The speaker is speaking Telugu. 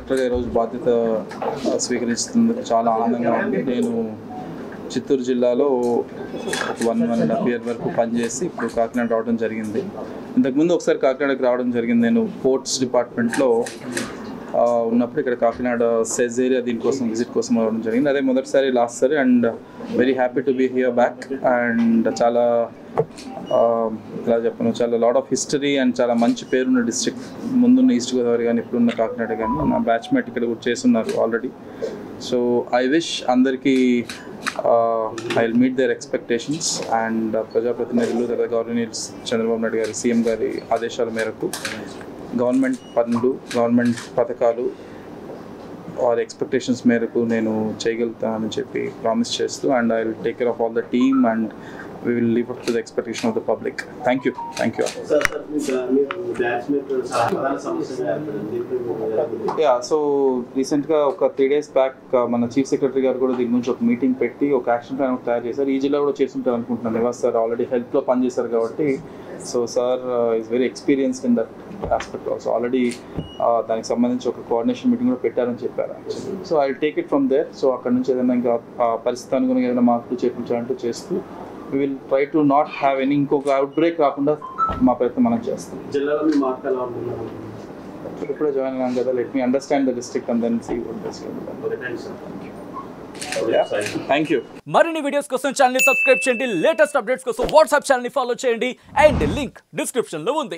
కలెక్టర్గా ఈరోజు బాధ్యత స్వీకరిస్తున్నందుకు చాలా ఆనందంగా ఉంది. నేను చిత్తూరు జిల్లాలో 1.5 year వరకు పనిచేసి ఇప్పుడు కాకినాడ రావడం జరిగింది. ఇంతకుముందు ఒకసారి కాకినాడకి రావడం జరిగింది. నేను పోర్ట్స్ డిపార్ట్మెంట్లో ఉన్నప్పుడు ఇక్కడ కాకినాడ సెజ్ ఏరియా దీనికోసం విజిట్ కోసం రావడం జరిగింది. అదే మొదటిసారి లాస్ట్ సారి and very happy to be here back. అండ్ చాలా ఎలా చెప్పను, చాలా లాట్ ఆఫ్ హిస్టరీ అండ్ చాలా మంచి పేరున్న డిస్ట్రిక్ట్. ముందున్న ఈస్ట్ గోదావరి కానీ ఇప్పుడున్న కాకినాడ కానీ నా బ్యాచ్మేట్ ఇక్కడ కూడా చేస్తున్నారు ఆల్రెడీ. సో ఐ విష్ అందరికీ I will meet there expectations. And ప్రజాప్రతినిధులు లేదా గవర్నర్ చంద్రబాబు నాయుడు గారి సీఎం గారి ఆదేశాల మేరకు గవర్నమెంట్ పనులు, గవర్నమెంట్ పథకాలు వారి ఎక్స్పెక్టేషన్స్ మేరకు నేను చేయగలుగుతానని చెప్పి ప్రామిస్ చేస్తూ and I will take care of all the team and we will live up to the expectation of the public. Thank you. Thank you. Yeah, so recently ఒక 3 days back మన చీఫ్ సెక్రటరీ గారు కూడా దీని గురించి ఒక మీటింగ్ పెట్టి ఒక యాక్షన్ ప్లాన్ తయారు చేశారు. ఈ జిల్లా కూడా చేస్తుంటారు అనుకుంటున్నాను. నివాస్ సార్ ఆల్రెడీ హెల్త్లో పనిచేశారు కాబట్టి so sir is very experienced in that aspect also. Already దానికి సంబంధించి ఒక కోఆర్డినేషన్ మీటింగ్ కూడా పెట్టారని చెప్పారు. So I will take it from there. So అక్కడ నుంచి ఏదైనా ఇంకా పరిస్థితి అనుగుణంగా ఏదైనా మార్పులు చేయించాలంటూ చేస్తూ we will try to not have any ఇంకొక అవుట్బ్రేక్ రాకుండా మా ప్రయత్నం మనం చేస్తాం. జిల్లాలో మీ మార్పు ఎలా ఉంటుంది? ఇప్పుడే జాయిన్ అయ్యాం కదా, let me understand the district and then see what is thank you. మరిన్ని వీడియోస్ కోసం ఛానల్ ని సబ్స్క్రైబ్ చేయండి. లేటెస్ట్ అప్డేట్స్ కోసం వాట్సాప్ ఛానల్ ని ఫాలో చేయండి అండ్ లింక్ డిస్క్రిప్షన్ లో ఉంది.